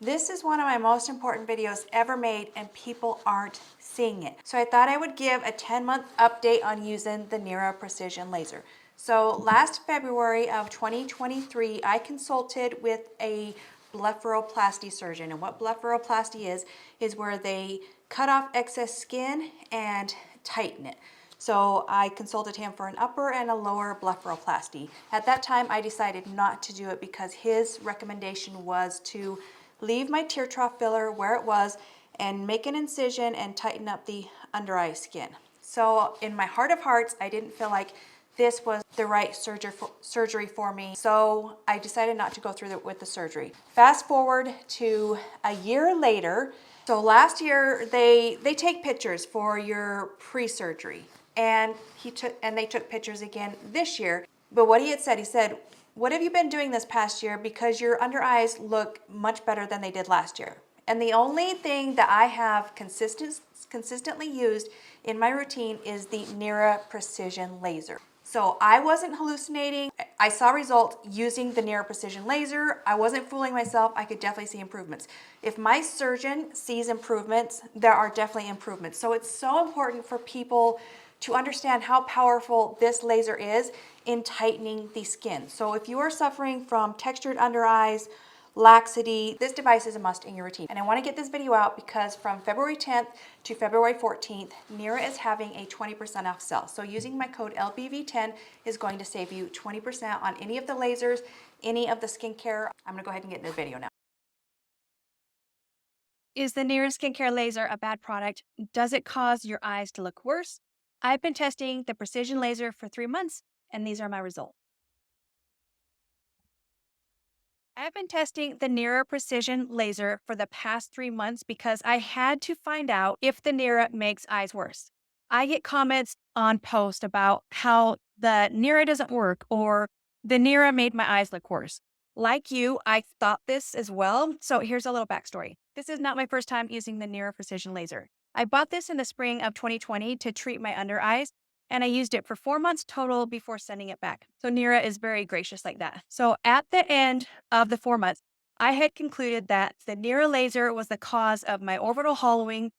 This is one of my most important videos ever made and people aren't seeing it. So I thought I would give a 10-month update on using the NIRA Precision laser. So last February of 2023, I consulted with a blepharoplasty surgeon. And what blepharoplasty is where they cut off excess skin and tighten it. So I consulted him for an upper and a lower blepharoplasty. At that time, I decided not to do it because his recommendation was to leave my tear trough filler where it was and make an incision and tighten up the under eye skin. So in my heart of hearts, I didn't feel like this was the right surgery for me. So I decided not to go through with the surgery. Fast forward to a year later. So last year, they take pictures for your pre-surgery. And they took pictures again this year. But what he said, what have you been doing this past year? Because your under eyes look much better than they did last year. And the only thing that I have consistently used in my routine is the NIRA Precision laser. So I wasn't hallucinating. I saw results using the NIRA Precision laser. I wasn't fooling myself. I could definitely see improvements. If my surgeon sees improvements, there are definitely improvements. So it's so important for people to understand how powerful this laser is in tightening the skin. So if you are suffering from textured under eyes, laxity, this device is a must in your routine. And I want to get this video out because from February 10th to February 14th, NIRA is having a 20% off sale. So using my code LBV10 is going to save you 20% on any of the lasers, any of the skincare. I'm gonna go ahead and get into the video now. Is the NIRA skincare laser a bad product? Does it cause your eyes to look worse? I've been testing the precision laser for 3 months, and these are my results. I've been testing the NIRA Precision laser for the past 3 months because I had to find out if the NIRA makes eyes worse. I get comments on posts about how the NIRA doesn't work or the NIRA made my eyes look worse. Like you, I thought this as well. So here's a little backstory. This is not my first time using the NIRA Precision laser. I bought this in the spring of 2020 to treat my under eyes, and I used it for 4 months total before sending it back. So NIRA is very gracious like that. So at the end of the 4 months, I had concluded that the NIRA laser was the cause of my orbital hollowing,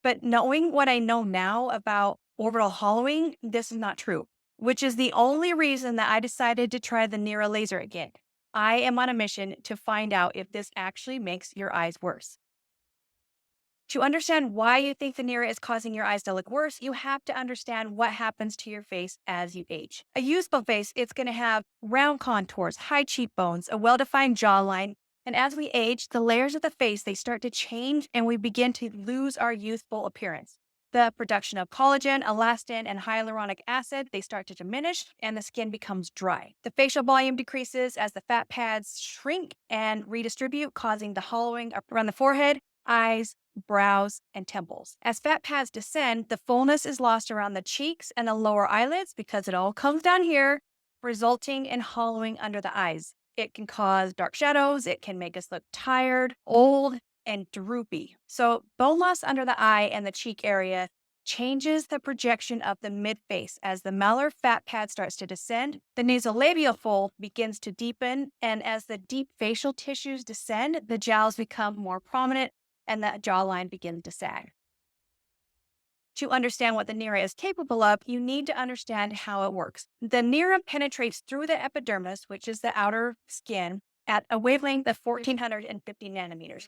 but knowing what I know now about orbital hollowing, this is not true, which is the only reason that I decided to try the NIRA laser again. I am on a mission to find out if this actually makes your eyes worse. To understand why you think the NIRA is causing your eyes to look worse, you have to understand what happens to your face as you age. A youthful face, it's going to have round contours, high cheekbones, a well-defined jawline, and as we age, the layers of the face, they start to change and we begin to lose our youthful appearance. The production of collagen, elastin, and hyaluronic acid, they start to diminish and the skin becomes dry. The facial volume decreases as the fat pads shrink and redistribute, causing the hollowing around the forehead, eyes, brows, and temples. As fat pads descend, the fullness is lost around the cheeks and the lower eyelids because it all comes down here, resulting in hollowing under the eyes. It can cause dark shadows, it can make us look tired, old, and droopy. So bone loss under the eye and the cheek area changes the projection of the mid-face. As the malar fat pad starts to descend, the nasolabial fold begins to deepen, and as the deep facial tissues descend, the jowls become more prominent and the jawline begins to sag. To understand what the NIRA is capable of, you need to understand how it works. The NIRA penetrates through the epidermis, which is the outer skin, at a wavelength of 1450 nanometers,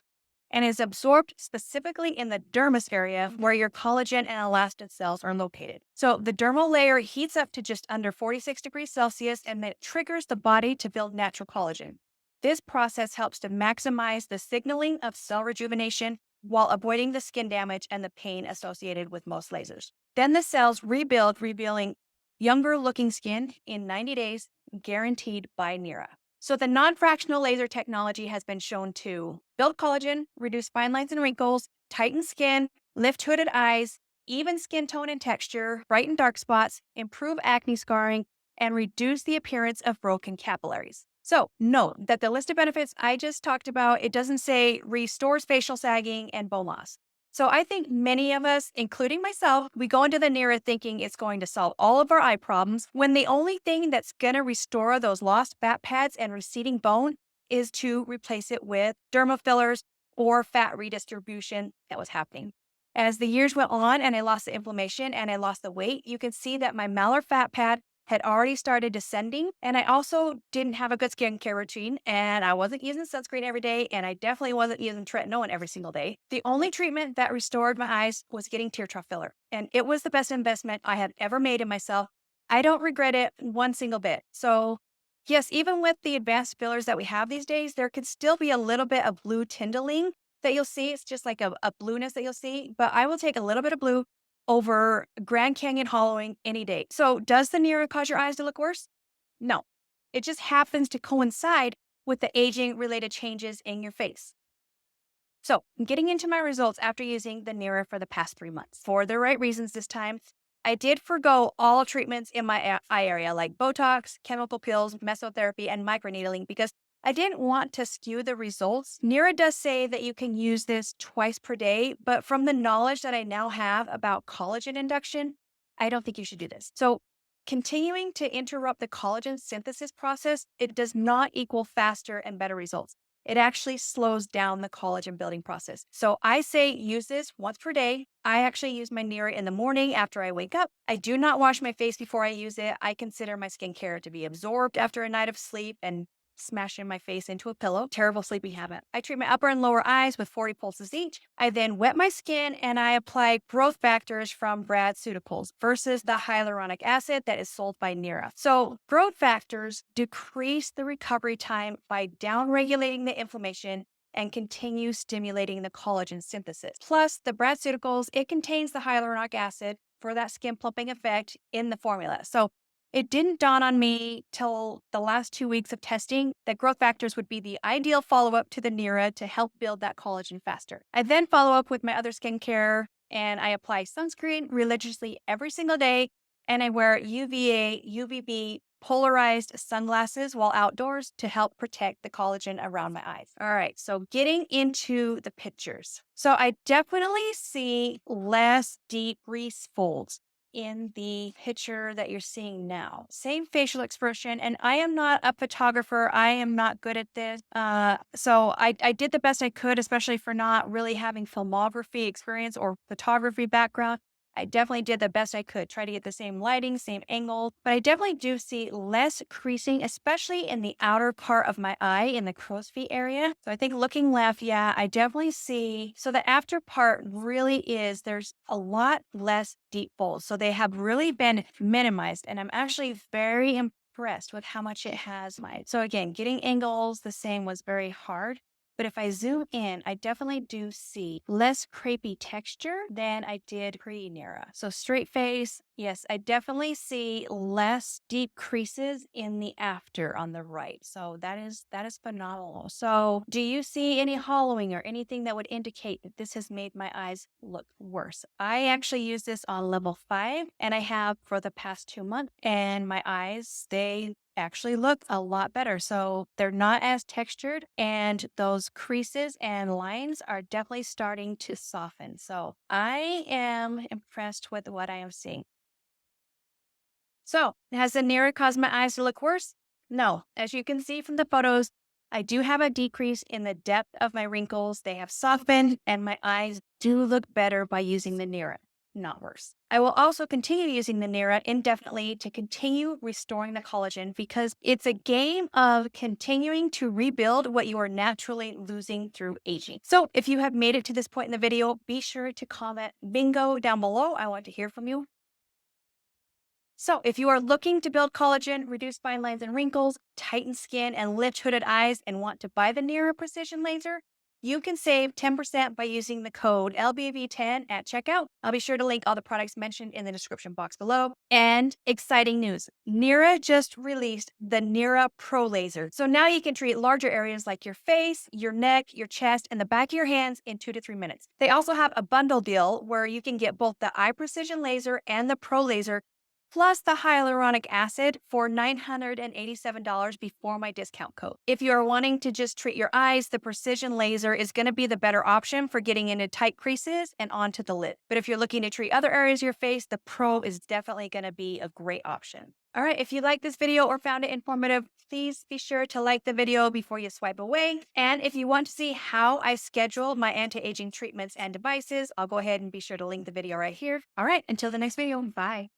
and is absorbed specifically in the dermis area where your collagen and elastin cells are located. So the dermal layer heats up to just under 46 degrees Celsius, and then it triggers the body to build natural collagen. This process helps to maximize the signaling of cell rejuvenation while avoiding the skin damage and the pain associated with most lasers. Then the cells rebuild, revealing younger looking skin in 90 days, guaranteed by NIRA. So the non-fractional laser technology has been shown to build collagen, reduce fine lines and wrinkles, tighten skin, lift hooded eyes, even skin tone and texture, brighten dark spots, improve acne scarring, and reduce the appearance of broken capillaries. So note that the list of benefits I just talked about, it doesn't say restores facial sagging and bone loss. So I think many of us, including myself, we go into the NIRA thinking it's going to solve all of our eye problems, when the only thing that's going to restore those lost fat pads and receding bone is to replace it with dermal fillers or fat redistribution that was happening. As the years went on and I lost the inflammation and I lost the weight, you can see that my malar fat pad had already started descending. And I also didn't have a good skincare routine, and I wasn't using sunscreen every day, and I definitely wasn't using tretinoin every single day. The only treatment that restored my eyes was getting tear trough filler, and it was the best investment I had ever made in myself. I don't regret it one single bit. So yes, even with the advanced fillers that we have these days, there could still be a little bit of blue tindling that you'll see. It's just like a blueness that you'll see, but I will take a little bit of blue over Grand Canyon hollowing any day. So does the NIRA cause your eyes to look worse? No. It just happens to coincide with the aging related changes in your face. So getting into my results after using the NIRA for the past 3 months. For the right reasons this time, I did forgo all treatments in my eye area like Botox, chemical peels, mesotherapy, and microneedling because I didn't want to skew the results. NIRA does say that you can use this twice per day, but from the knowledge that I now have about collagen induction, I don't think you should do this. So continuing to interrupt the collagen synthesis process, it does not equal faster and better results. It actually slows down the collagen building process. So I say use this once per day. I actually use my NIRA in the morning after I wake up. I do not wash my face before I use it. I consider my skincare to be absorbed after a night of sleep and smashing my face into a pillow. Terrible sleeping habit. I treat my upper and lower eyes with 40 pulses each. I then wet my skin and I apply growth factors from Bradceuticals versus the hyaluronic acid that is sold by NIRA. So growth factors decrease the recovery time by downregulating the inflammation and continue stimulating the collagen synthesis. Plus, the Bradceuticals, it contains the hyaluronic acid for that skin plumping effect in the formula. So it didn't dawn on me till the last 2 weeks of testing that growth factors would be the ideal follow-up to the NIRA to help build that collagen faster. I then follow up with my other skincare and I apply sunscreen religiously every single day, and I wear UVA, UVB polarized sunglasses while outdoors to help protect the collagen around my eyes. All right, so getting into the pictures. So I definitely see less deep crease folds in the picture that you're seeing now. Same facial expression, and I am not a photographer. I am not good at this. So I did the best I could, especially for not really having filmography experience or photography background. I definitely did the best I could, try to get the same lighting, same angle, but I definitely do see less creasing, especially in the outer part of my eye in the crow's feet area. So I think looking left, yeah, I definitely see. So the after part really is, there's a lot less deep folds. So they have really been minimized, and I'm actually very impressed with how much it has. So again, getting angles the same was very hard. But if I zoom in, I definitely do see less crepey texture than I did pre-NIRA. So straight face, yes, I definitely see less deep creases in the after on the right. So that is phenomenal. So do you see any hollowing or anything that would indicate that this has made my eyes look worse? I actually use this on level 5 and I have for the past 2 months, and my eyes, they actually look a lot better. So they're not as textured, and those creases and lines are definitely starting to soften. So I am impressed with what I am seeing. So has the NIRA caused my eyes to look worse? No. As you can see from the photos, I do have a decrease in the depth of my wrinkles. They have softened and my eyes do look better by using the NIRA, not worse. I will also continue using the NIRA indefinitely to continue restoring the collagen because it's a game of continuing to rebuild what you are naturally losing through aging. So if you have made it to this point in the video, be sure to comment bingo down below. I want to hear from you. So if you are looking to build collagen, reduce fine lines and wrinkles, tighten skin, and lift hooded eyes and want to buy the NIRA Precision Laser, you can save 10% by using the code LBV10 at checkout. I'll be sure to link all the products mentioned in the description box below. And exciting news, NIRA just released the NIRA Pro Laser. So now you can treat larger areas like your face, your neck, your chest, and the back of your hands in 2 to 3 minutes. They also have a bundle deal where you can get both the Eye Precision Laser and the Pro Laser plus the hyaluronic acid for $987 before my discount code. If you are wanting to just treat your eyes, the Precision laser is going to be the better option for getting into tight creases and onto the lid. But if you're looking to treat other areas of your face, the Pro is definitely going to be a great option. All right, if you liked this video or found it informative, please be sure to like the video before you swipe away. And if you want to see how I schedule my anti-aging treatments and devices, I'll go ahead and be sure to link the video right here. All right, until the next video, bye.